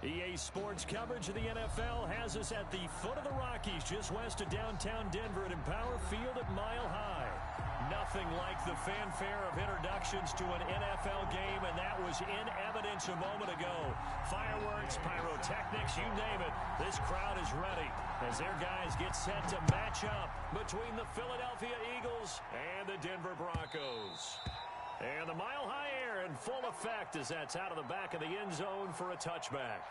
EA Sports coverage of the NFL has us at the foot of the Rockies, just west of downtown Denver at Empower Field at Mile High. Nothing like the fanfare of introductions to an NFL game, and that was in evidence a moment ago. Fireworks, pyrotechnics, you name it. This crowd is ready as their guys get set to match up between the Philadelphia Eagles and the Denver Broncos. And the Mile High air in full effect as that's out of the back of the end zone for a touchback.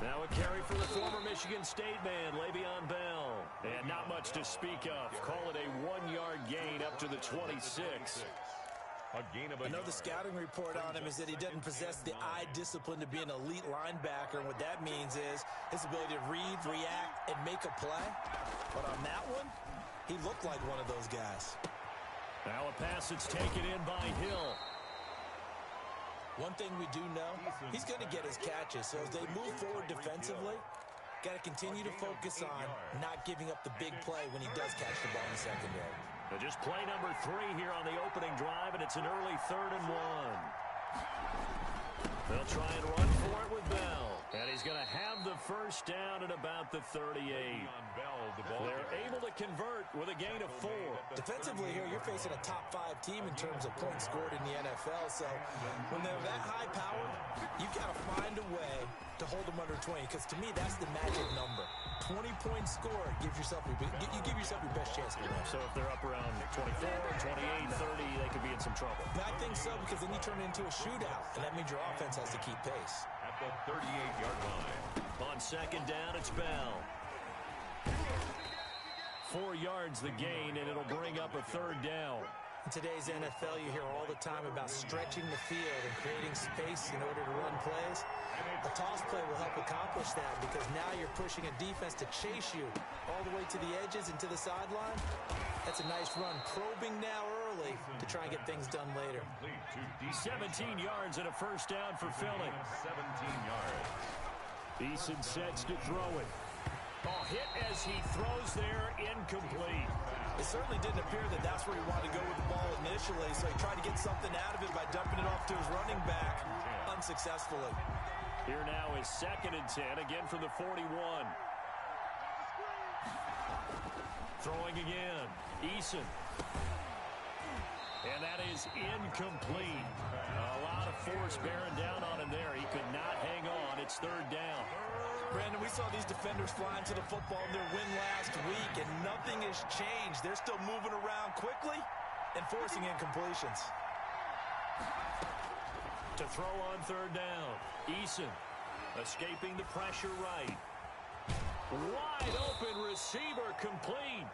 Now a carry for the former Michigan State man, Le'Veon Bell. And not much to speak of. Call it a 1-yard gain up to the 26. Another scouting report on him is that he doesn't possess the eye discipline to be an elite linebacker. And what that means is his ability to read, react, and make a play. But on that one, he looked like one of those guys. Now a pass that's taken in by Hill. One thing we do know, he's going to get his catches. So as they move forward defensively, got to continue to focus on not giving up the big play when he does catch the ball in the secondary. Just play number 3 here on the opening drive, and it's an early 3rd and 1. They'll try and run for it with Bell. And he's going to have the first down at about the 38. They're able to convert with a gain of 4. Defensively here, you're facing a top 5 team in terms of points scored in the NFL. So when they're that high powered, you've got to find a way to hold them under 20. Because to me, that's the magic number. 20 points scored gives yourself you give yourself your best chance to win. So if they're up around 24, 28, 30, they could be in some trouble. I think so, because then you turn it into a shootout, and that means your offense has to keep pace. At the 38-yard line. On second down, it's Bell. 4 yards the gain, and it'll bring up a 3rd down. In today's NFL, you hear all the time about stretching the field and creating space in order to run plays. A toss play will help accomplish that, because now you're pushing a defense to chase you all the way to the edges and to the sideline. That's a nice run. Probing now early to try and get things done later. 17 yards and a first down for Philly. 17 yards. Eason sets to throw it. Oh, hit as he throws there, incomplete. It certainly didn't appear that that's where he wanted to go with the ball initially, so he tried to get something out of it by dumping it off to his running back unsuccessfully. Here now is 2nd and 10, again from the 41. Throwing again, Eason. And that is incomplete. A lot of force bearing down on him there. He could not hang on. It's 3rd down. Brandon, we saw these defenders flying to the football in their win last week, and nothing has changed. They're still moving around quickly and forcing incompletions. To throw on 3rd down, Eason escaping the pressure right. Wide open receiver complete.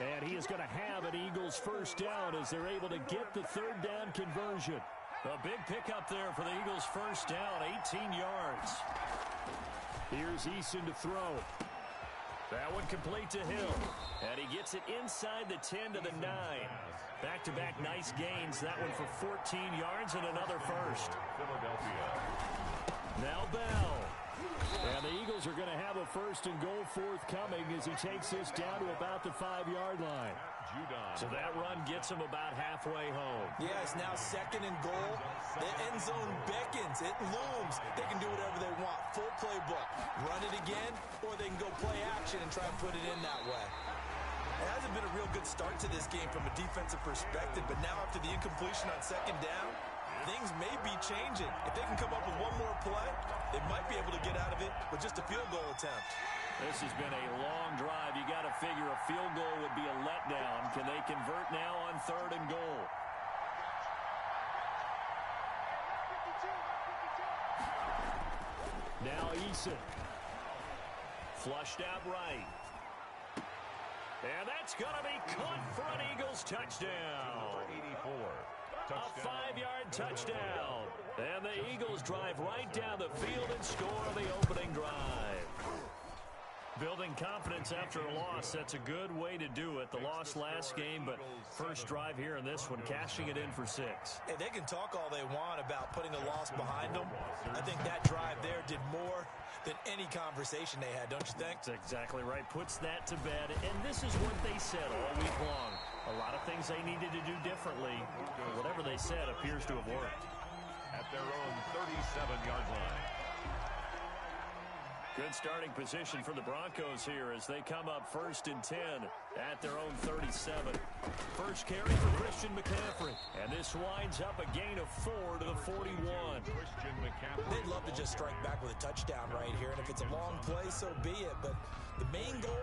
And he is going to have an Eagles first down as they're able to get the 3rd down conversion. A big pickup there for the Eagles first down, 18 yards. Here's Eason to throw. That one complete to Hill. And he gets it inside the 10 to the 9. Back-to-back nice gains. That one for 14 yards and another first. Philadelphia. Now Bell. And the Eagles are going to have a 1st and goal forthcoming as he takes this down to about the 5-yard line. So that run gets him about halfway home. Yeah, it's now 2nd and goal. The end zone beckons. It looms. They can do whatever they want. Full playbook. Run it again, or they can go play action and try and put it in that way. It hasn't been a real good start to this game from a defensive perspective, but now after the incompletion on 2nd down, things may be changing. If they can come up with one more play, they might be able to get out of it with just a field goal attempt. This has been a long drive. You got to figure a field goal would be a letdown. Can they convert now on 3rd and goal? Now Eason. Flushed out right. And that's going to be caught for an Eagles touchdown. 84. A 5-yard touchdown. And the Eagles drive right down the field and score on the opening drive. Building confidence after a loss, that's a good way to do it. The loss last game, but first drive here in this one, cashing it in for 6. Hey, they can talk all they want about putting a loss behind them. I think that drive there did more than any conversation they had, don't you think? That's exactly right. Puts that to bed. And this is what they said all week long. A lot of things they needed to do differently. Whatever they said appears to have worked. At their own 37-yard line. Good starting position for the Broncos here as they come up 1st and 10 at their own 37. First carry for Christian McCaffrey. And this winds up a gain of 4 to the 41. Christian McCaffrey. They'd love to just strike back with a touchdown right here. And if it's a long play, so be it. But the main goal,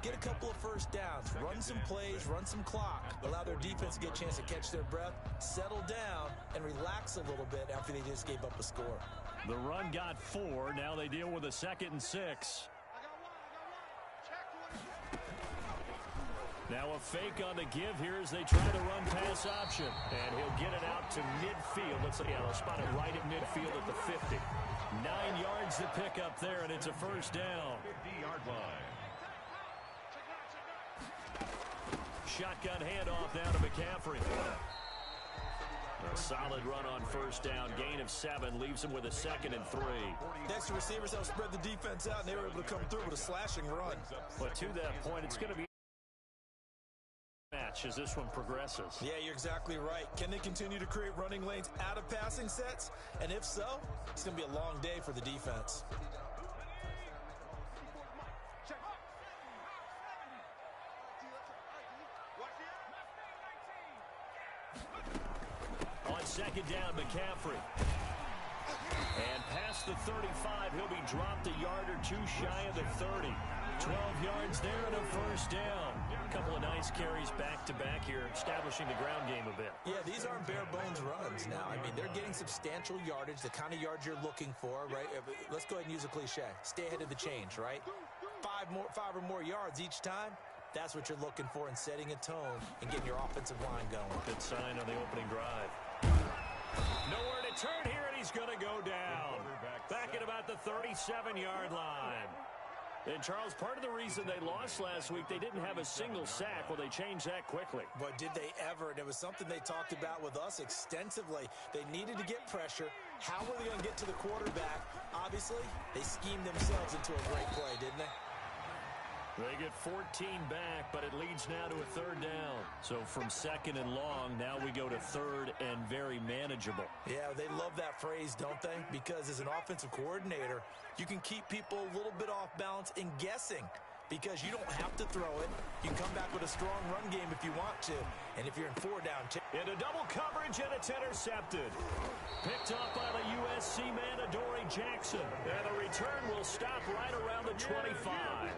get a couple of first downs, run some plays, run some clock, allow their defense to get a chance to catch their breath, settle down, and relax a little bit after they just gave up a score. The run got 4. Now they deal with a 2nd and 6. Now a fake on the give here as they try the run pass option. And he'll get it out to midfield. Let's see, they'll spot it right at midfield at the 50. 9 yards to pick up there, and it's a first down. 50-yard line. Shotgun handoff now to McCaffrey. A solid run on first down. Gain of 7 leaves him with a 2nd and 3. Next, the receivers help spread the defense out, and they were able to come through with a slashing run. But to that point, it's going to be a match as this one progresses. Yeah, you're exactly right. Can they continue to create running lanes out of passing sets? And if so, it's going to be a long day for the defense. On second down, McCaffrey. And past the 35, he'll be dropped a yard or 2 shy of the 30. 12 yards there and a first down. A couple of nice carries back-to-back here, establishing the ground game a bit. Yeah, these aren't bare-bones runs now. I mean, they're getting substantial yardage, the kind of yards you're looking for, right? Let's go ahead and use a cliche. Stay ahead of the change, right? 5 or more yards each time. That's what you're looking for in setting a tone and getting your offensive line going. Good sign on the opening drive. Nowhere to turn here, and he's going to go down. Back at about the 37-yard line. And, Charles, part of the reason they lost last week, they didn't have a single sack. Well, they changed that quickly. But did they ever? And it was something they talked about with us extensively. They needed to get pressure. How were they going to get to the quarterback? Obviously, they schemed themselves into a great play, didn't they? They get 14 back, but it leads now to a 3rd down. So from 2nd and long, now we go to 3rd and very manageable. Yeah, they love that phrase, don't they? Because as an offensive coordinator, you can keep people a little bit off balance and guessing because you don't have to throw it. You can come back with a strong run game if you want to. And if you're in 4 down. Into double coverage, and it's intercepted. Picked up by the USC man, Adoree Jackson. And the return will stop right around the 25.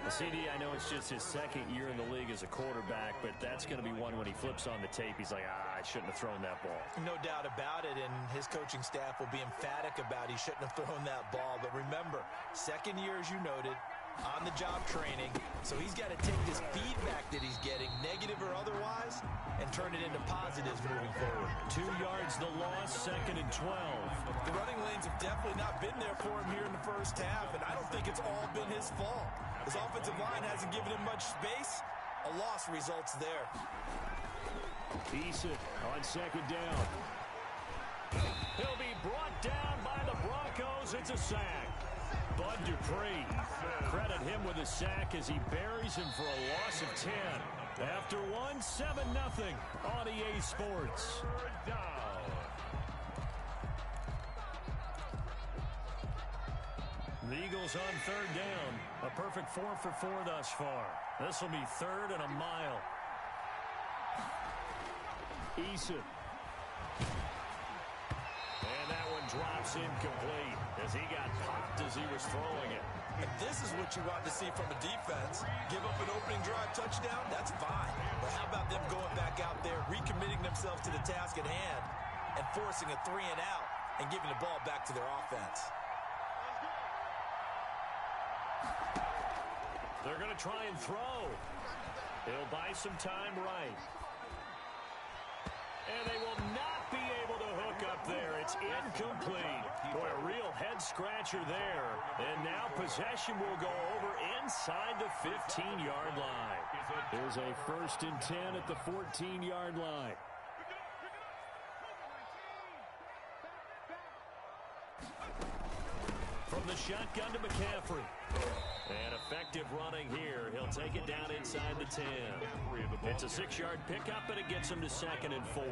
CD, I know it's just his 2nd year in the league as a quarterback, but that's going to be one when he flips on the tape. He's like, I shouldn't have thrown that ball. No doubt about it, and his coaching staff will be emphatic about he shouldn't have thrown that ball. But remember, 2nd year, as you noted, on-the-job training. So he's got to take this feedback that he's getting, negative or otherwise, and turn it into positives moving forward. 2 yards the loss, 2nd and 12. The running lanes have definitely not been there for him here in the first half, and I don't think it's all been his fault. His offensive line hasn't given him much space. A loss results there. Eason on 2nd down. He'll be brought down by the Broncos. It's a sack. Bud Dupree, credit him with a sack as he buries him for a loss of 10. After 1, 7-0 on EA Sports. The Eagles on 3rd down. A perfect 4 for 4 thus far. This will be 3rd and a mile. Eason. And that one drops incomplete as he got popped as he was throwing it. And this is what you want to see from a defense. Give up an opening drive touchdown, that's fine. But how about them going back out there, recommitting themselves to the task at hand, and forcing a 3 and out and giving the ball back to their offense? They're going to try and throw. He'll buy some time right. And they will not be able to hook up there. It's is incomplete. Boy, a real head-scratcher there. And now possession will go over inside the 15-yard line. There's a 1st and 10 at the 14-yard line. From the shotgun to McCaffrey. And effective running here. He'll take it down inside the 10. It's a 6-yard pickup, and it gets him to 2nd and 4.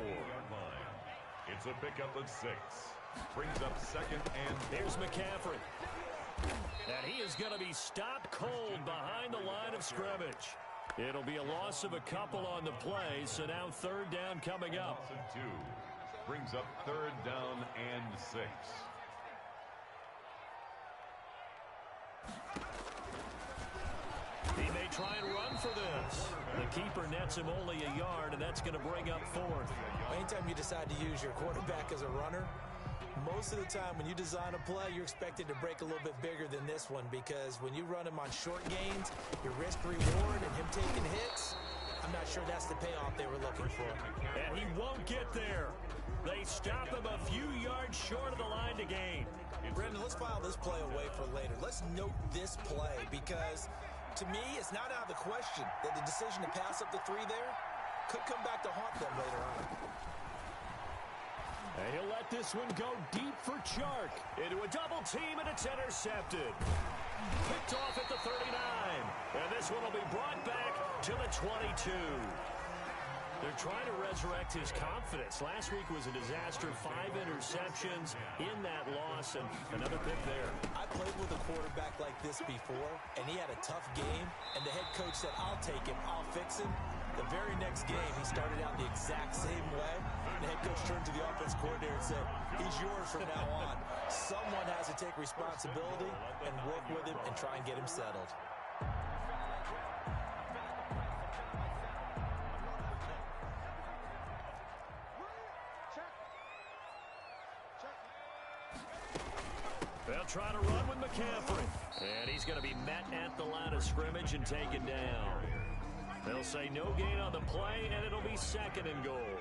It's a pickup of 6. Brings up 2nd and 4. Here's McCaffrey. And he is going to be stopped cold behind the line of scrimmage. It'll be a loss of a couple on the play, so now 3rd down coming up. 2. Brings up 3rd down and 6. He may try and run for this. The keeper nets him only a yard, and that's going to bring up 4th. Anytime you decide to use your quarterback as a runner, most of the time when you design a play, you're expected to break a little bit bigger than this one, because when you run him on short gains, your risk reward and him taking hits, I'm not sure that's the payoff they were looking for. And he won't get there. They stop him a few yards short of the line to gain. Brendan, let's file this play away for later. Let's note this play, because to me, it's not out of the question that the decision to pass up the 3 there could come back to haunt them later on. And he'll let this one go deep for Chark. Into a double team, and it's intercepted. Picked off at the 39. And this one will be brought back to the 22. They're trying to resurrect his confidence. Last week was a disaster. 5 interceptions in that loss, and another pick there. I played with a quarterback like this before, and he had a tough game, and the head coach said, I'll take him, I'll fix him. The very next game, he started out the exact same way. The head coach turned to the offense coordinator and said, he's yours from now on. Someone has to take responsibility and work with him and try and get him settled. They'll try to run with McCaffrey. And he's going to be met at the line of scrimmage and taken down. They'll say no gain on the play, and it'll be 2nd and goal.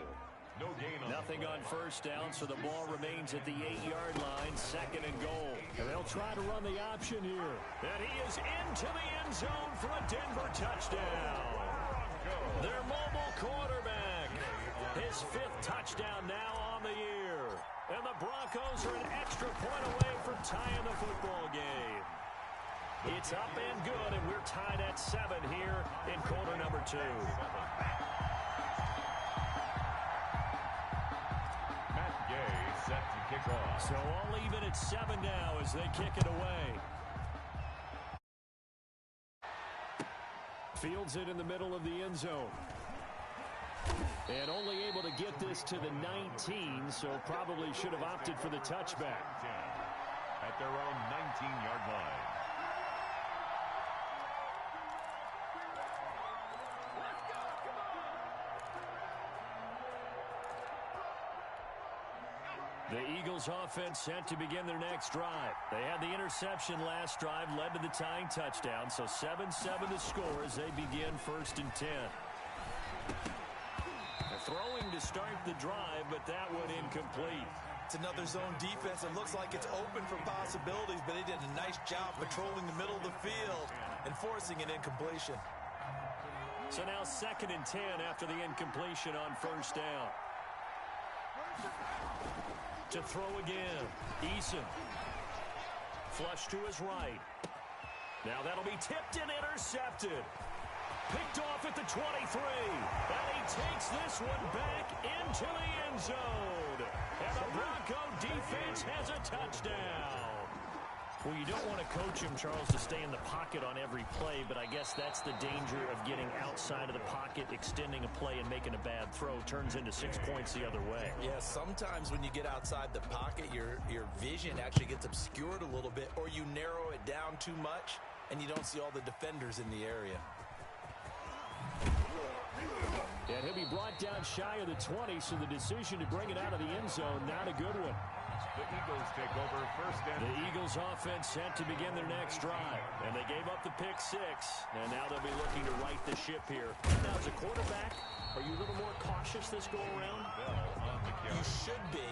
No gain on Nothing on 1st down, so the ball remains at the 8-yard line, 2nd and goal. And they'll try to run the option here. And he is into the end zone for a Denver touchdown. Their mobile quarterback. His 5th touchdown now on the year. And the Broncos are an extra point away from tying the football game. It's up and good, and we're tied at 7 here in quarter number 2. Matt Gay set to kick off. So all even at 7 now as they kick it away. Fields it in the middle of the end zone. And only able to get this to the 19, so probably should have opted for the touchback. At their own 19-yard line. The Eagles offense set to begin their next drive. They had the interception last drive, led to the tying touchdown, so 7-7 the score as they begin 1st and 10. Throwing to start the drive, but that one incomplete. It's another zone defense. It looks like it's open for possibilities, but they did a nice job patrolling the middle of the field and forcing an incompletion. So now 2nd and 10 after the incompletion on 1st down. To throw again. Eason. Flush to his right. Now that'll be tipped and intercepted. Picked off at the 23. And he takes this one back into the end zone. And the Bronco defense has a touchdown. Well, you don't want to coach him, Charles, to stay in the pocket on every play, but I guess that's the danger of getting outside of the pocket, extending a play and making a bad throw. Turns into 6 points the other way. Yeah, sometimes when you get outside the pocket, your vision actually gets obscured a little bit, or you narrow it down too much, and you don't see all the defenders in the area. And he'll be brought down shy of the 20, so the decision to bring it out of the end zone, not a good one. The Eagles take over 1st and... The Eagles offense set to begin their next drive. And they gave up the pick 6. And now they'll be looking to right the ship here. Now, as a quarterback, are you a little more cautious this go-around? You should be.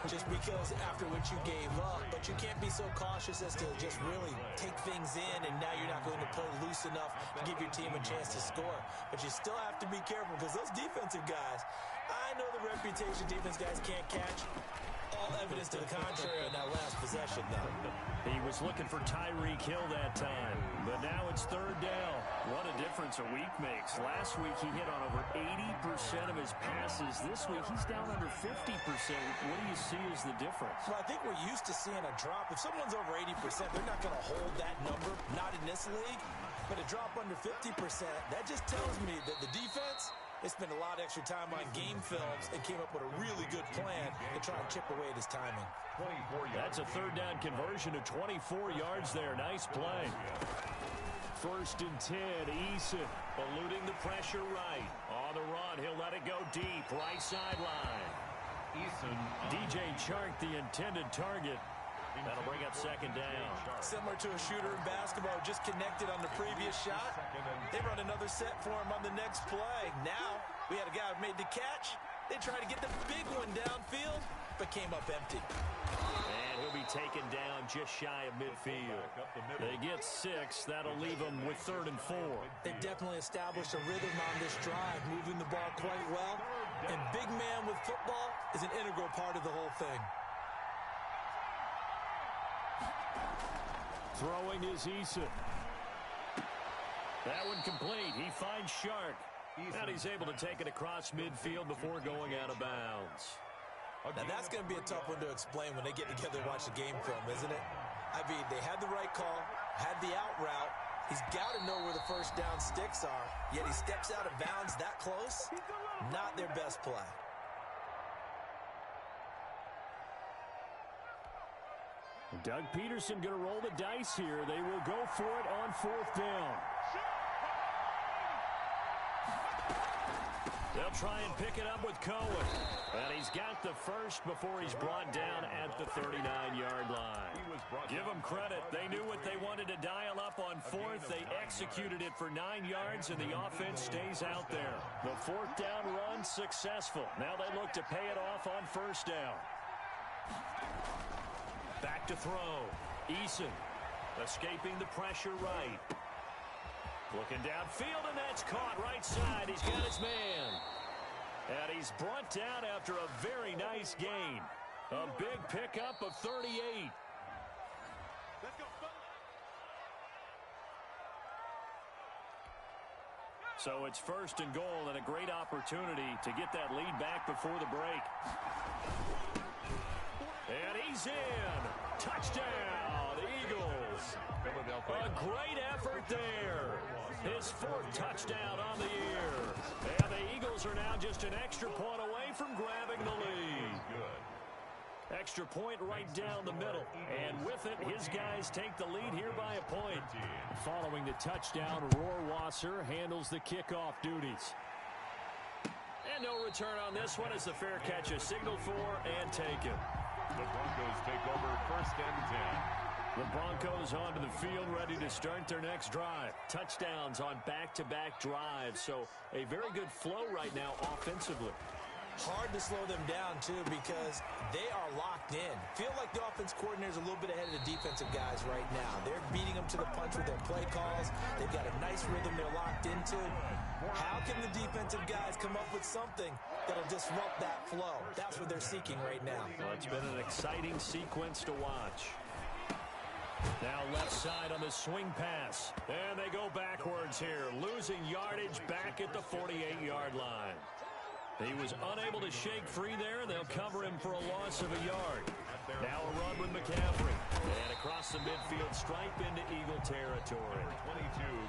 just because after what you gave up. But you can't be so cautious as to just really take things in, and now you're not going to play loose enough to give your team a chance to score. But you still have to be careful because those defensive guys, I know the reputation defense guys can't catch. All evidence to the contrary on that last possession, though. He was looking for Tyreek Hill that time, but now it's third down. What a difference a week makes. Last week he hit on over 80% of his passes. This week he's down under 50%. What do you see as the difference? Well, I think we're used to seeing a drop. If someone's over 80%, they're not going to hold that number, not in this league. But a drop under 50%, that just tells me that the defense, they spent a lot of extra time on game films and came up with a really good plan to try and chip away at his timing. That's a third down conversion to 24 yards there. Nice play. First and 10, Eason eluding the pressure right. On the run, he'll let it go deep, right sideline. DJ Chark, the intended target. That'll bring up second down. Similar to a shooter in basketball, just connected on the previous shot. They run another set for him on the next play. Now, we had a guy who made the catch. They tried to get the big one downfield, but came up empty. And he'll be taken down just shy of midfield. They get 6. That'll leave them with 3rd and 4. They've definitely established a rhythm on this drive, moving the ball quite well. And big man with football is an integral part of the whole thing. Throwing is Eason. That one complete. He finds Shark. And he's able to take it across midfield before going out of bounds. Now, that's going to be a tough one to explain when they get together and watch the game film, isn't it? I mean, they had the right call, had the out route. He's got to know where the first down sticks are, yet he steps out of bounds that close. Not their best play. Doug Peterson going to roll the dice here. They will go for it on 4th down. They'll try and pick it up with Cohen. And he's got the first before he's brought down at the 39-yard line. Give them credit. They knew what they wanted to dial up on 4th. They executed it for 9 yards, and the offense stays out there. The 4th down run successful. Now they look to pay it off on 1st down. Back to throw. Eason escaping the pressure right. Looking downfield, and that's caught right side. He's got his man. And he's brought down after a very nice gain. A big pickup of 38. So it's 1st and goal and a great opportunity to get that lead back before the break. And he's in. Touchdown, Eagles. A great effort there. His 4th touchdown on the year. And the Eagles are now just an extra point away from grabbing the lead. Extra point right down the middle. And with it, his guys take the lead here by a point. Following the touchdown, Rohrwasser handles the kickoff duties. And no return on this one as the fair catch is signaled for and taken. The Broncos take over 1st and 10. The Broncos onto the field ready to start their next drive. Touchdowns on back-to-back drives, so a very good flow right now offensively. Hard to slow them down, too, because they are locked in. Feel like the offense coordinator is a little bit ahead of the defensive guys right now. They're beating them to the punch with their play calls. They've got a nice rhythm they're locked into. How can the defensive guys come up with something that'll disrupt that flow? That's what they're seeking right now. Well, it's been an exciting sequence to watch. Now left side on the swing pass. And they go backwards here, losing yardage back at the 48-yard line. He was unable to shake free there. They'll cover him for a loss of a yard. Now a run with McCaffrey. And across the midfield stripe into Eagle territory.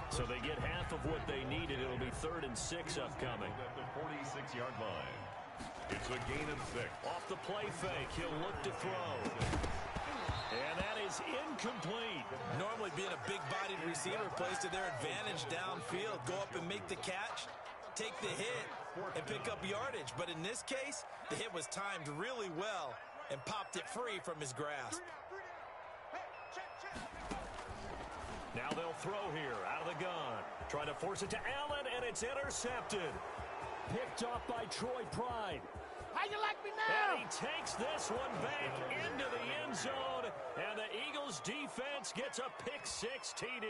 So they get half of what they needed. It'll be 3rd and 6 upcoming. At the 46-yard line. It's a gain of 6. Off the play fake, he'll look to throw. And that is incomplete. Normally being a big-bodied receiver plays to their advantage downfield. Go up and make the catch, take the hit, and pick up yardage. But in this case, the hit was timed really well and popped it free from his grasp. Now they'll throw here out of the gun. Trying to force it to Allen, and it's intercepted. Picked off by Troy Pride. How you like me now? And he takes this one back into the end zone, and the Eagles defense gets a pick-6 TD.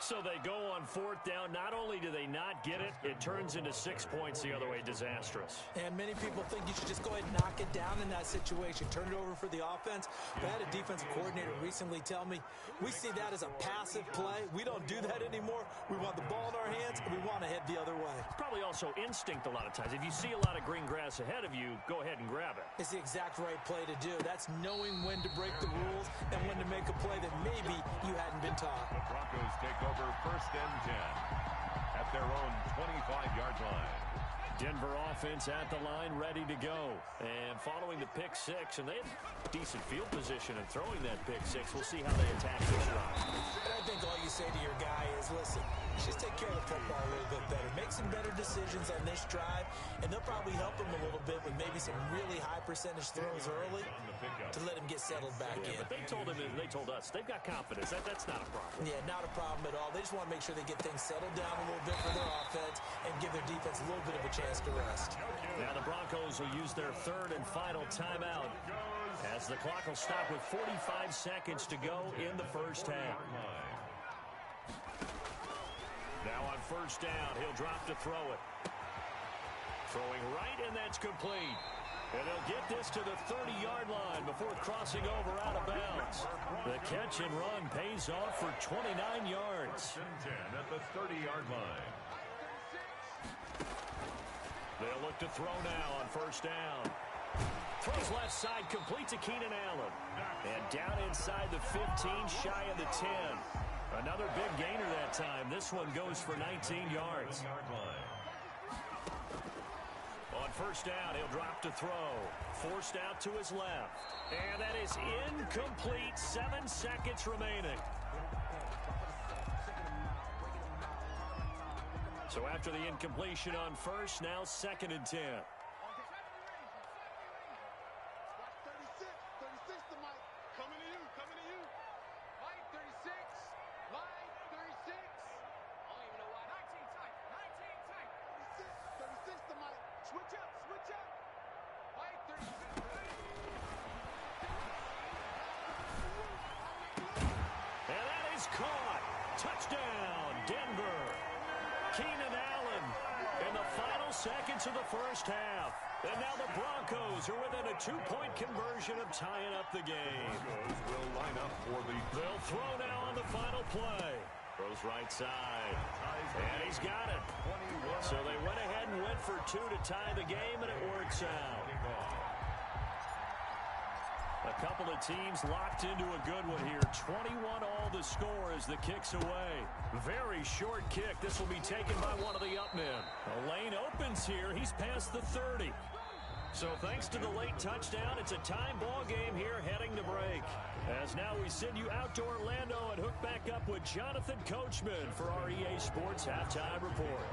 So they go on 4th down. Not only do they not get it, it turns into 6 points the other way. Disastrous. And many people think you should just go ahead and knock it down in that situation. Turn it over for the offense. But I had a defensive coordinator recently tell me, we see that as a passive play. We don't do that anymore. We want the ball in our hands, and we want to head the other way. Probably also instinct a lot of times. If you see a lot of green grass ahead of you, go ahead and grab it. It's the exact right play to do. That's knowing when to break the rules and when to make a play that maybe you hadn't been taught. The Broncos take over 1st and 10 at their own 25-yard line. Denver offense at the line, ready to go. And following the pick-6, and they have decent field position in throwing that pick-6. We'll see how they attack this drive. And I think all you say to your guy is, listen, just take care of the football a little bit better. Make some better decisions on this drive, and they'll probably help him a little bit with maybe some really high percentage throws early to let him get settled back in. But they told us they've got confidence. That's not a problem. Yeah, not a problem at all. They just want to make sure they get things settled down a little bit for their offense and give their defense a little bit of a chance to rest. Now the Broncos will use their 3rd and final timeout as the clock will stop with 45 seconds to go in the 1st half. Now on 1st down, he'll drop to throw it. Throwing right, and that's complete. And he'll get this to the 30-yard line before crossing over out of bounds. The catch and run pays off for 29 yards. 10 at the 30-yard line. They'll look to throw now on 1st down. Throws left side, complete to Keenan Allen. And down inside the 15, shy of the 10. Another big gainer that time. This one goes for 19 yards. On 1st down, he'll drop to throw. Forced out to his left. And that is incomplete. 7 seconds remaining. So after the incompletion on 1st, now 2nd and 10. Caught. Touchdown, Denver. Keenan Allen in the final seconds of the 1st half. And now the Broncos are within a 2-point conversion of tying up the game. Broncos will line up for the... They'll throw now on the final play. Throws right side. And he's got it. So they went ahead and went for 2 to tie the game, and it works out. A couple of teams locked into a good one here. 21 all the score as the kick's away. Very short kick. This will be taken by one of the up men. The lane opens here. He's past the 30. So thanks to the late touchdown, it's a time ball game here heading to break. As now we send you out to Orlando and hook back up with Jonathan Coachman for our EA Sports Halftime Report.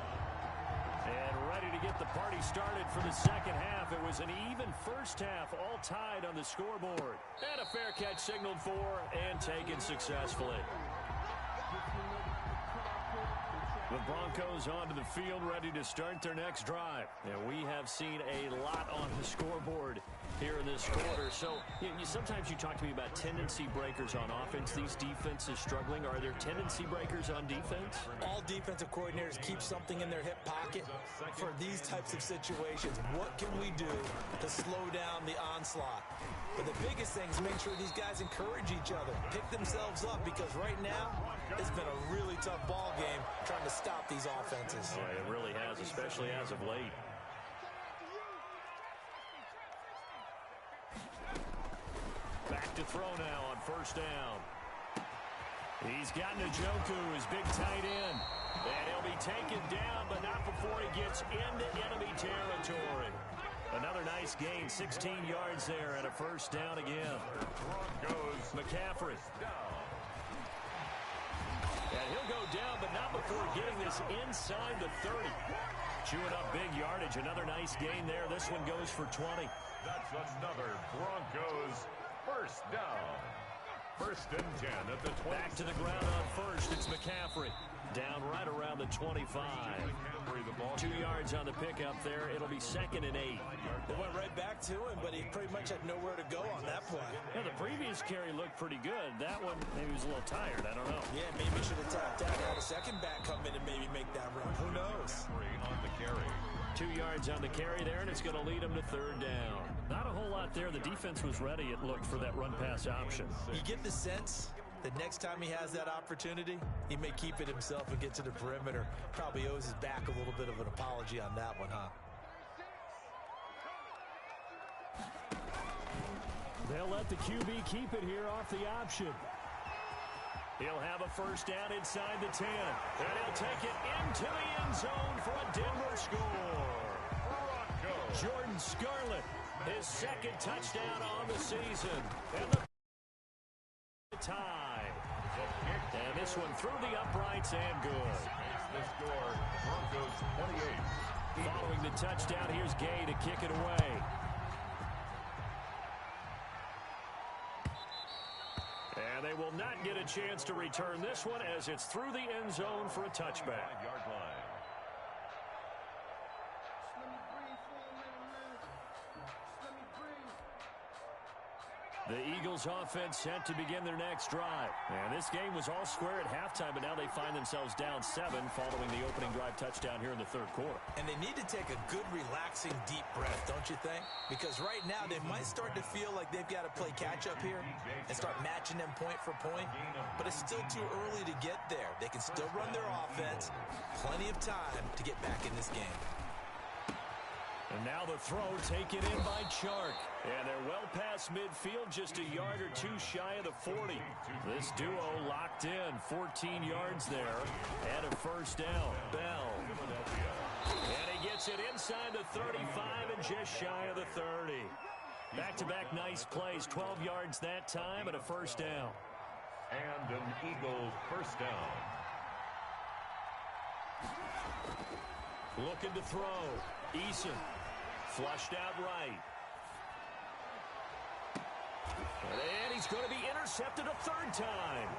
And ready to get the party started for the 2nd half. It was an even 1st half, all tied on the scoreboard. And a fair catch signaled for and taken successfully. The Broncos onto the field, ready to start their next drive. And we have seen a lot on the scoreboard here in this quarter. So sometimes you talk to me about tendency breakers on offense. These defenses struggling. Are there tendency breakers on defense? All defensive coordinators keep something in their hip pocket for these types of situations. What can we do to slow down the onslaught? But the biggest thing is make sure these guys encourage each other, pick themselves up, because right now it's been a really tough ball game trying to stop these offenses. Yeah, it really has, especially as of late. Back to throw now on 1st down. He's got Njoku, his big tight end. And he'll be taken down, but not before he gets into enemy territory. Another nice gain, 16 yards there, and a 1st down again. Goes McCaffrey. And he'll go down, but not before getting this inside the 30. Chewing up big yardage. Another nice gain there. This one goes for 20. That's another Broncos 1st down. 1st and 10 at the 20. Back to the ground on 1st. It's McCaffrey. Down right around the 25. 2 yards on the pickup there. It'll be 2nd and 8. They went right back to him, but he pretty much had nowhere to go on that play. Yeah, the previous carry looked pretty good. That one, maybe he was a little tired. I don't know. Yeah, maybe he should have tapped out. Had a second back come in and maybe make that run. Who knows? 2 yards on the carry there, and it's going to lead him to 3rd down. Not a whole lot there. The defense was ready, it looked, for that run-pass option. You get the sense that next time he has that opportunity, he may keep it himself and get to the perimeter. Probably owes his back a little bit of an apology on that one, huh? They'll let the QB keep it here off the option. He'll have a 1st down inside the 10. And he'll take it into the end zone for a Denver score. Jordan Scarlett, his 2nd touchdown on the season. And the tie. And this one through the uprights and good. The score, Broncos 28. Following the touchdown, here's Gay to kick it away. And they will not get a chance to return this one as it's through the end zone for a touchback. 5-yard line. The Eagles offense set to begin their next drive. And this game was all square at halftime, but now they find themselves down 7 following the opening drive touchdown here in the 3rd quarter. And they need to take a good, relaxing, deep breath, don't you think? Because right now they might start to feel like they've got to play catch-up here and start matching them point for point. But it's still too early to get there. They can still run their offense. Plenty of time to get back in this game. And now the throw taken in by Chark. And they're well past midfield, just a yard or 2 shy of the 40. This duo locked in, 14 yards there, and a 1st down. Bell. And he gets it inside the 35 and just shy of the 30. Back-to-back nice plays, 12 yards that time and a 1st down. And an Eagle 1st down. Looking to throw. Eason. Flushed out right. And he's going to be intercepted a 3rd time.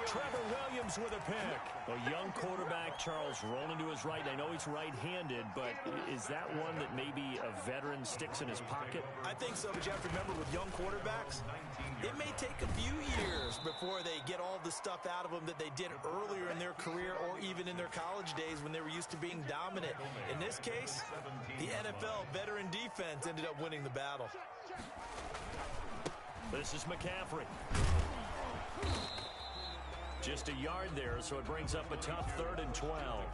Trevor Williams with a pick. A young quarterback, Charles, rolling to his right. I know he's right-handed, but is that one that maybe a veteran sticks in his pocket? I think so, but you have to remember with young quarterbacks, it may take a few years before they get all the stuff out of them that they did earlier in their career or even in their college days when they were used to being dominant. In this case, the NFL veteran defense ended up winning the battle. This is McCaffrey. Just a yard there, so it brings up a tough 3rd and 12.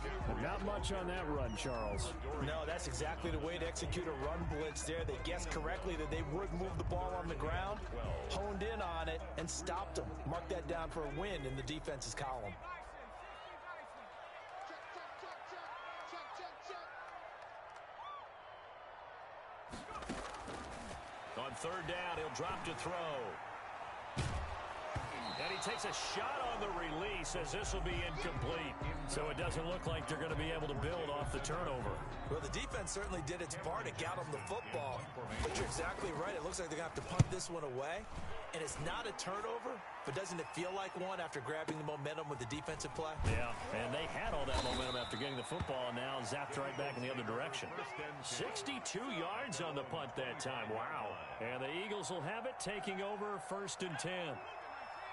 Not much on that run, Charles. No, that's exactly the way to execute a run blitz there. They guessed correctly that they would move the ball on the ground, honed in on it, and stopped them. Mark that down for a win in the defense's column. On 3rd down, he'll drop to throw. And he takes a shot on the release as this will be incomplete. So it doesn't look like they're going to be able to build off the turnover. Well, the defense certainly did its part to get them the football. But you're exactly right. It looks like they're going to have to punt this one away. And it's not a turnover, but doesn't it feel like one after grabbing the momentum with the defensive play? Yeah, and they had all that momentum after getting the football, and now zapped right back in the other direction. 62 yards on the punt that time. Wow. And the Eagles will have it, taking over 1st and 10.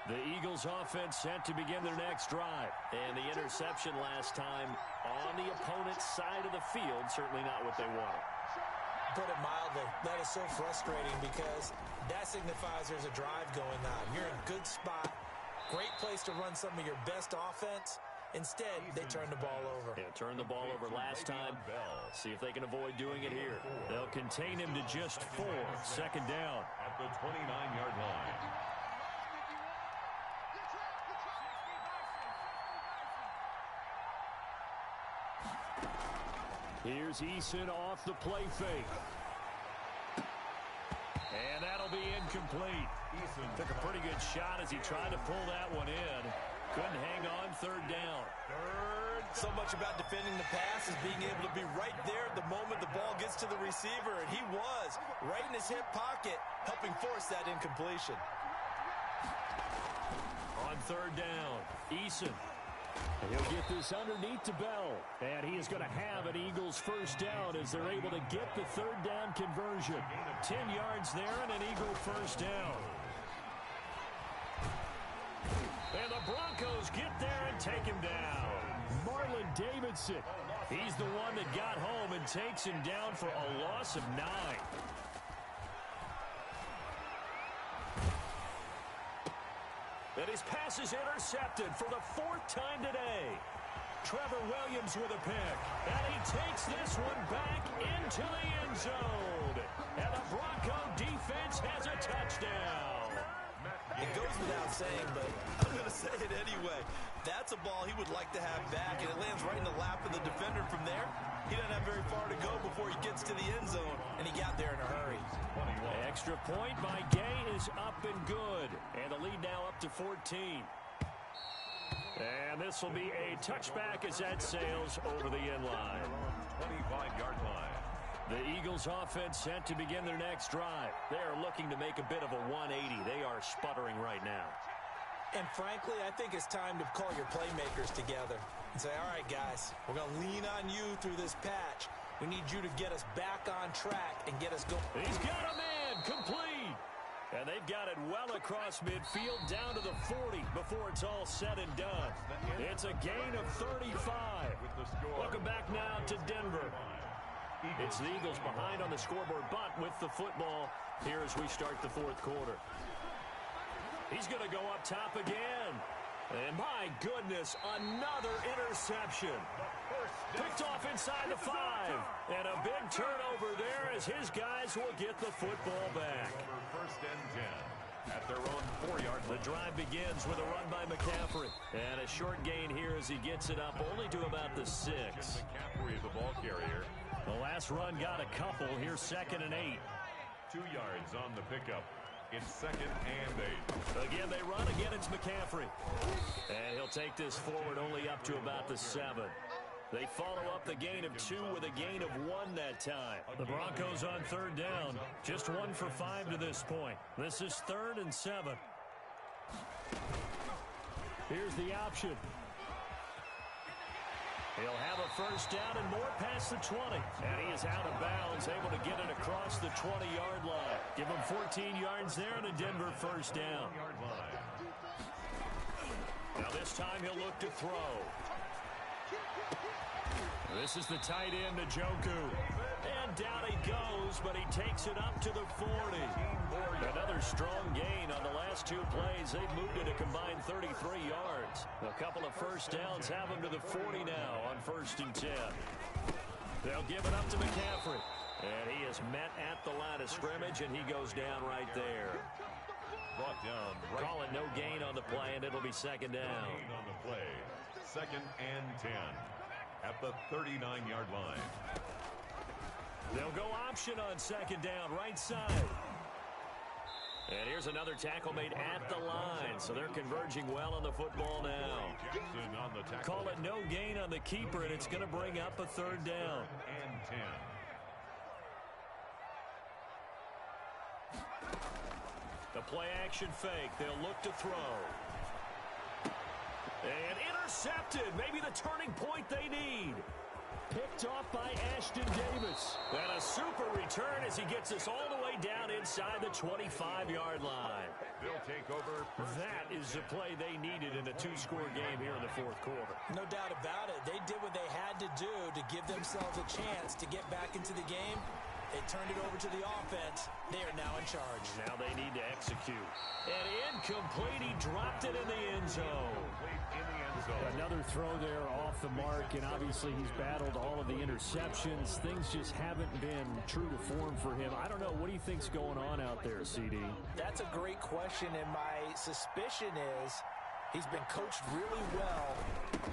The Eagles offense set to begin their next drive. And the interception last time on the opponent's side of the field, certainly not what they wanted. Put it mildly, that is so frustrating because that signifies there's a drive going on. You're in a good spot, great place to run some of your best offense. Instead, they turn the ball over. Yeah, turned the ball over last time. See if they can avoid doing it here. They'll contain him to just 4. 2nd down. At the 29-yard line. Here's Eason off the play fake. And that'll be incomplete. Took a pretty good shot as he tried to pull that one in. Couldn't hang on. 3rd down. So much about defending the pass is being able to be right there the moment the ball gets to the receiver. And he was right in his hip pocket, helping force that incompletion. On 3rd down, Eason And he'll get this underneath to Bell. And he is going to have an Eagles first down as they're able to get the third down conversion. 10 yards there and an Eagle first down. And the Broncos get there and take him down. Marlon Davidson. He's the one that got home and takes him down for a loss of 9. And his pass is intercepted for the 4th time today. Trevor Williams with a pick. And he takes this one back into the end zone. And the Bronco defense has a touchdown. It goes without saying, but I'm going to say it anyway. That's a ball he would like to have back, and it lands right in the lap of the defender from there. He doesn't have very far to go before he gets to the end zone, and he got there in a hurry. Extra point by Gay is up and good. And the lead now up to 14. And this will be a touchback as that sails over the end line. 25-yard line. The Eagles offense set to begin their next drive. They are looking to make a bit of a 180. They are sputtering right now. And frankly, I think it's time to call your playmakers together and say, all right, guys, we're going to lean on you through this patch. We need you to get us back on track and get us going. He's got a man complete. And they've got it well across midfield down to the 40 before it's all said and done. It's a gain of 35. Welcome back now to Denver. It's the Eagles behind on the scoreboard, but with the football here as we start the 4th quarter. He's going to go up top again. And my goodness, another interception. Picked off inside the 5. And a big turnover there as his guys will get the football back. First and 10 at their own 4-yard line. The drive begins with a run by McCaffrey. And a short gain here as he gets it up only to about the 6. McCaffrey, the ball carrier. The last run got a couple. Here's 2nd and 8. 2 yards on the pickup. It's 2nd and 8. Again, they run. Again, it's McCaffrey. And he'll take this forward only up to about the 7. They follow up the gain of 2 with a gain of 1 that time. The Broncos on 3rd down. Just 1 for 5 to this point. This is 3rd and 7. Here's the option. He'll have a first down and more past the 20. And he is out of bounds, able to get it across the 20-yard line. Give him 14 yards there and a Denver first down. Now this time he'll look to throw. This is the tight end, Njoku. And down he goes, but he takes it up to the 40. Another strong gain on the last 2 plays. They've moved it a combined 33 yards. A couple of first downs have them to the 40 now on 1st and 10. They'll give it up to McCaffrey. And he is met at the line of scrimmage, and he goes down right there. Brought down. Call it no gain on the play, and it'll be 2nd down. Gain on the play. 2nd and 10 at the 39-yard line. They'll go option on 2nd down, right side. And here's another tackle made at the line, so they're converging well on the football now. Jackson on the tackle. Call it no gain on the keeper, and it's going to bring up a 3rd down. And 10. The play action fake. They'll look to throw. And intercepted. Maybe the turning point they need. Picked off by Ashton Davis. And a super return as he gets us all the way down inside the 25-yard line. They'll take over. That is the play they needed in a 2-score game here in the 4th quarter. No doubt about it. They did what they had to do to give themselves a chance to get back into the game. They turned it over to the offense. They are now in charge. Now they need to execute. And incomplete. He dropped it in the end zone. Another throw there off the mark, and obviously he's battled all of the interceptions. Things just haven't been true to form for him. I don't know. What do you think's going on out there, CD? That's a great question, and my suspicion is he's been coached really well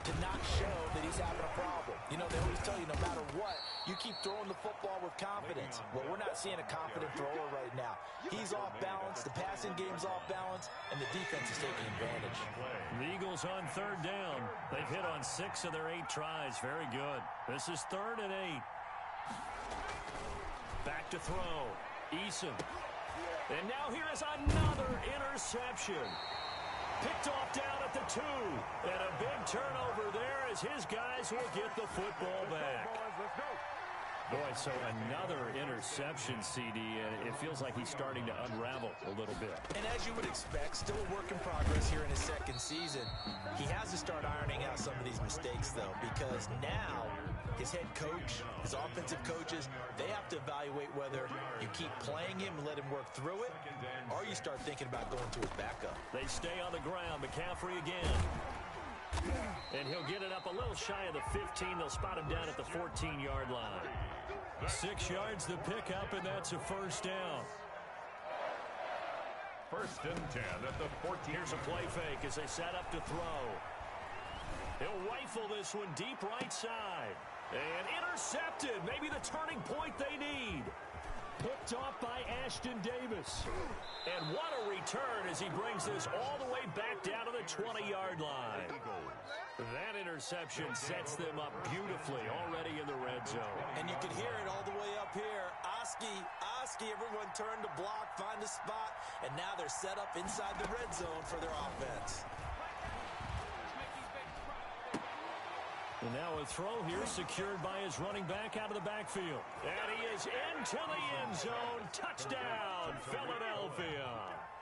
to not show that he's having a problem. You know, they always tell you no matter what, you keep throwing the football with confidence. Well, we're not seeing a confident thrower right now. He's off balance, the passing game's off balance, and the defense is taking advantage. The Eagles on 3rd down. They've hit on 6 of their 8 tries. Very good. This is 3rd and 8. Back to throw. Eason. And now here is another interception. Picked off down at the 2. And a big turnover there as his guys will get the football back. Boy, so another interception, CD, and it feels like he's starting to unravel a little bit. And as you would expect, still a work in progress here in his second season. He has to start ironing out some of these mistakes, though, because now his head coach, his offensive coaches, they have to evaluate whether you keep playing him and let him work through it, or you start thinking about going to his backup. They stay on the ground. McCaffrey again. And he'll get it up a little shy of the 15. They'll spot him down at the 14-yard line. 6 yards to pick up, and that's a first down. 1st and 10 at the 14. Here's a play fake as they set up to throw. He'll rifle this one deep right side. And intercepted. Maybe the turning point they need. Picked off by Ashton Davis. And what a return as he brings this all the way back down to the 20-yard line. That interception sets them up beautifully already in the red zone. And you can hear it all the way up here. Oski, everyone turned to block, find a spot, and now they're set up inside the red zone for their offense. And now a throw here secured by his running back out of the backfield. And he is into the end zone. Touchdown, Philadelphia.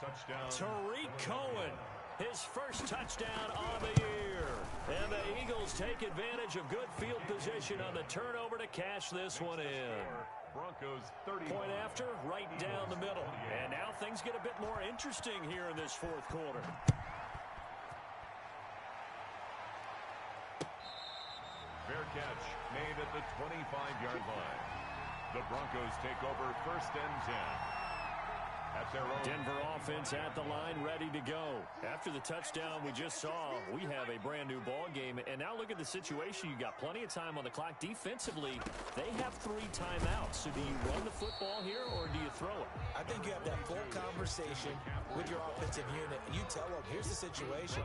Touchdown. Tariq Cohen, his first touchdown on the year. And the Eagles take advantage of good field position on the turnover to cash this one in. Broncos 30. Point after, right down the middle. And now things get a bit more interesting here in this fourth quarter. Fair catch made at the 25-yard line. The Broncos take over 1st and 10. At their own. Denver offense at the line, ready to go. After the touchdown we just saw, we have a brand new ball game. And now look at the situation. You got plenty of time on the clock. Defensively, they have 3 timeouts. So do you run the football here or do you throw it? I think you have that full conversation with your offensive unit, and you tell them, here's the situation.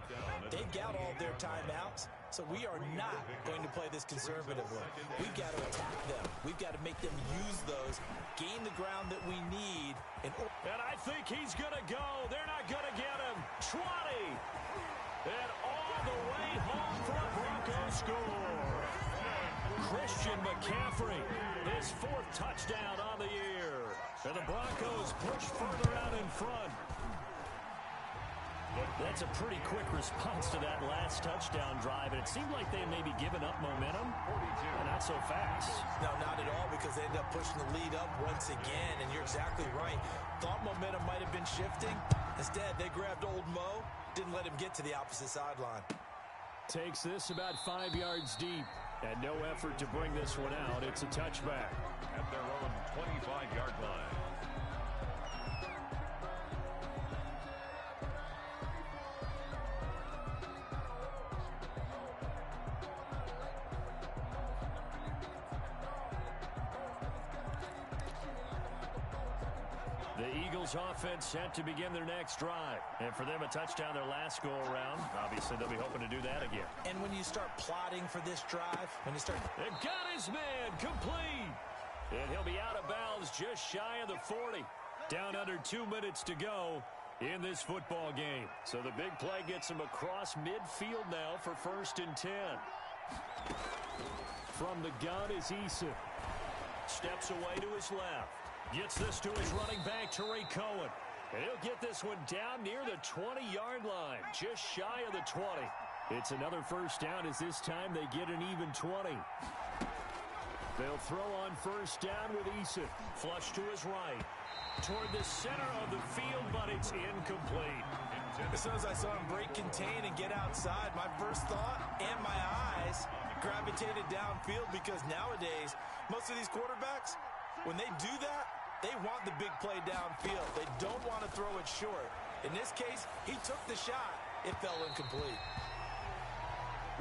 They've got all their timeouts, so we are not going to play this conservatively. We've got to attack them. We've got to make them use those, gain the ground that we need. And I think he's going to go. They're not going to get him. 20. And all the way home for a Broncos score. Christian McCaffrey, his 4th touchdown on the year. And the Broncos push further out in front. That's a pretty quick response to that last touchdown drive. And it seemed like they may be giving up momentum. But not so fast. No, not at all, because they end up pushing the lead up once again. And you're exactly right. Thought momentum might have been shifting. Instead, they grabbed old Mo. Didn't let him get to the opposite sideline. Takes this about 5 yards deep. And no effort to bring this one out. It's a touchback. At their own 25-yard line. The Eagles offense set to begin their next drive. And for them, a touchdown their last go-around. Obviously, they'll be hoping to do that again. And when you start plotting for this drive, when you start... It got his man complete. And he'll be out of bounds just shy of the 40. Down under 2 minutes to go in this football game. So the big play gets him across midfield now for 1st and 10. From the gun is Eason. Steps away to his left. Gets this to his running back, Tariq Cohen. And he'll get this one down near the 20-yard line, just shy of the 20. It's another first down as this time they get an even 20. They'll throw on first down with Eason. Flush to his right. Toward the center of the field, but it's incomplete. As soon as I saw him break contain and get outside, my first thought and my eyes gravitated downfield, because nowadays, most of these quarterbacks, when they do that, they want the big play downfield. They don't want to throw it short. In this case, he took the shot. It fell incomplete.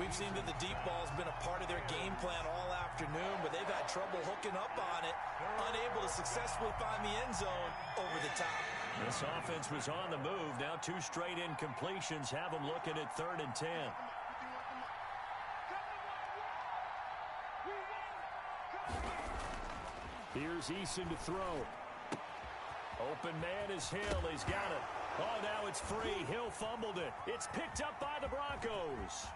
We've seen that the deep ball's been a part of their game plan all afternoon, but they've had trouble hooking up on it, unable to successfully find the end zone over the top. This offense was on the move. Now 2 straight incompletions have them looking at 3rd and 10. Here's Eason to throw. Open man is Hill. He's got it. Oh, now it's free. Hill fumbled it. It's picked up by the Broncos.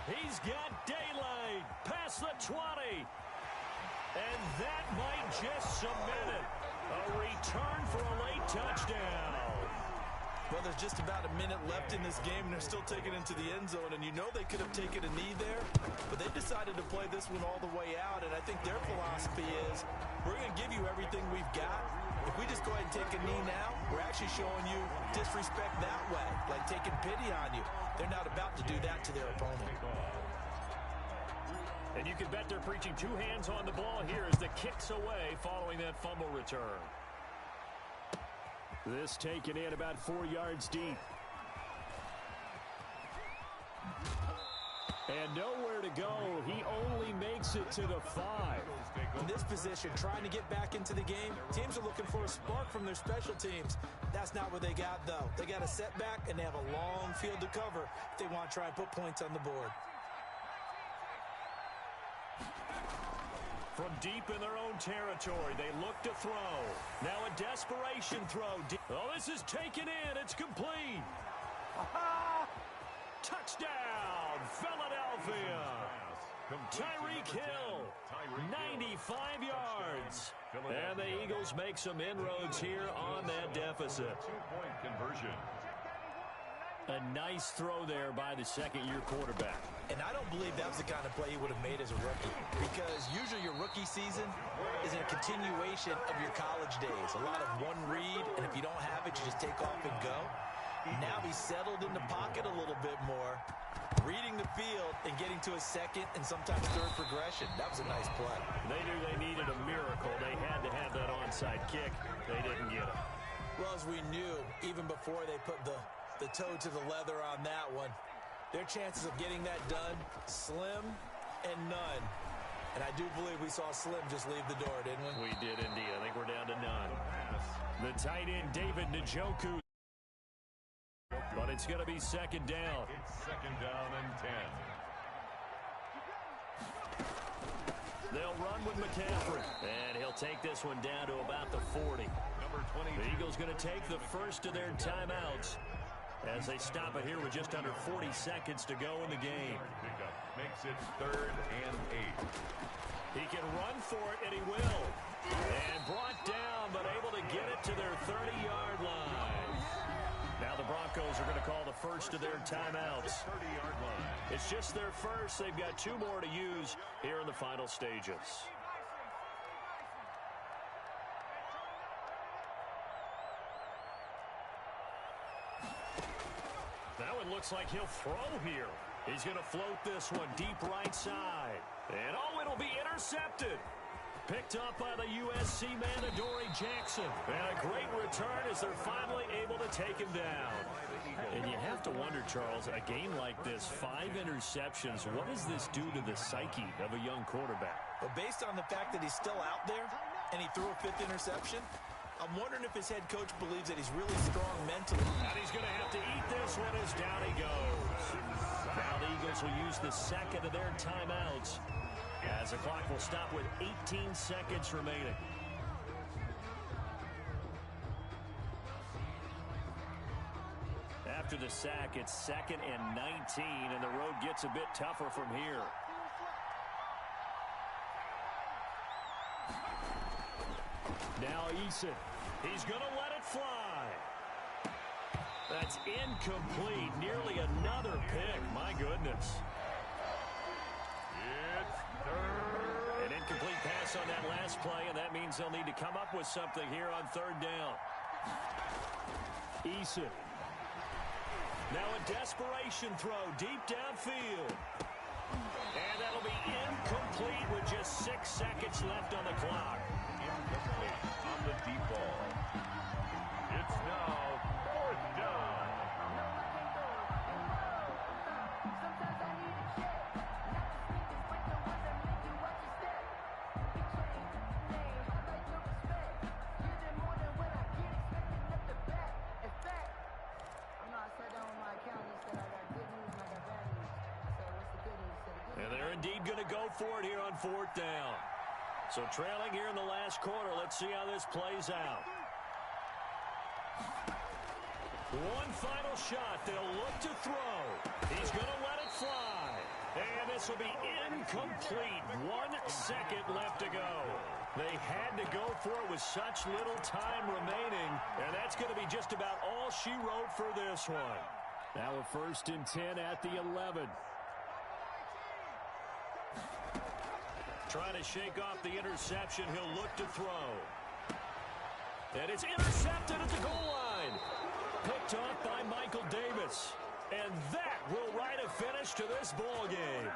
He's got daylight past the 20. And that might just cement it. A return for a late touchdown. Well, there's just about a minute left in this game, and they're still taking it into the end zone. And you know they could have taken a knee there, but they decided to play this one all the way out. And I think their philosophy is, we're going to give you everything we've got. If we just go ahead and take a knee now, we're actually showing you disrespect that way, like taking pity on you. They're not about to do that to their opponent. And you can bet they're preaching two hands on the ball here as the kick's away following that fumble return. This taken in about 4 yards deep. And nowhere to go. He only makes it to the 5. In this position, trying to get back into the game, teams are looking for a spark from their special teams. That's not what they got, though. They got a setback, and they have a long field to cover if they want to try and put points on the board. From deep in their own territory, they look to throw. Now a desperation throw. Oh, this is taken in. It's complete. Touchdown, Philadelphia. Tyreek Hill, 95 yards. And the Eagles make some inroads here on that deficit. Two-point conversion. A nice throw there by the second-year quarterback. And I don't believe that was the kind of play he would have made as a rookie, because usually your rookie season is a continuation of your college days. A lot of one read, and if you don't have it, you just take off and go. Now he's settled in the pocket a little bit more, reading the field and getting to a second and sometimes third progression. That was a nice play. They knew they needed a miracle. They had to have that onside kick. They didn't get it. Well, as we knew, even before they put the toe to the leather on that one, their chances of getting that done, slim and none. And I do believe we saw Slim just leave the door, didn't we? We did indeed. I think we're down to none. The tight end, David Njoku. But it's going to be second down. It's second down and 10. They'll run with McCaffrey. And he'll take this one down to about the 40. Number 20. The Eagles going to take the first of their timeouts as they stop it here with just under 40 seconds to go in the game. Pickup makes it third and 8. He can run for it, and he will. And brought down, but able to get it to their 30-yard line. Now the Broncos are going to call the first of their timeouts. 30-yard line. It's just their first. They've got 2 more to use here in the final stages. Now it looks like he'll throw here. He's going to float this one deep right side. And, oh, it'll be intercepted. Picked up by the USC man, Adoree Jackson. And a great return as they're finally able to take him down. And you have to wonder, Charles, a game like this, 5 interceptions, what does this do to the psyche of a young quarterback? Well, based on the fact that he's still out there and he threw a 5th interception, I'm wondering if his head coach believes that he's really strong mentally. And he's going to have to eat this one as down he goes. Now the Eagles will use the second of their timeouts as the clock will stop with 18 seconds remaining. After the sack, it's 2nd and 19, and the road gets a bit tougher from here. Now Eason. He's going to let it fly. That's incomplete. Nearly another pick. My goodness. It's third. An incomplete pass on that last play, and that means they'll need to come up with something here on 3rd down. Eason. Now a desperation throw deep downfield. And that'll be incomplete with just 6 seconds left on the clock. Incomplete on the deep ball. It's now 4th down. And they're indeed going to go for it here on 4th down. So trailing here in the last quarter. Let's see how this plays out. One final shot. They'll look to throw. He's going to let it fly. And this will be incomplete. 1 second left to go. They had to go for it with such little time remaining. And that's going to be just about all she wrote for this one. Now a 1st and 10 at the 11. Trying to shake off the interception. He'll look to throw. And it's intercepted at the goal line. Picked off by Michael Davis. And that will write a finish to this ball game.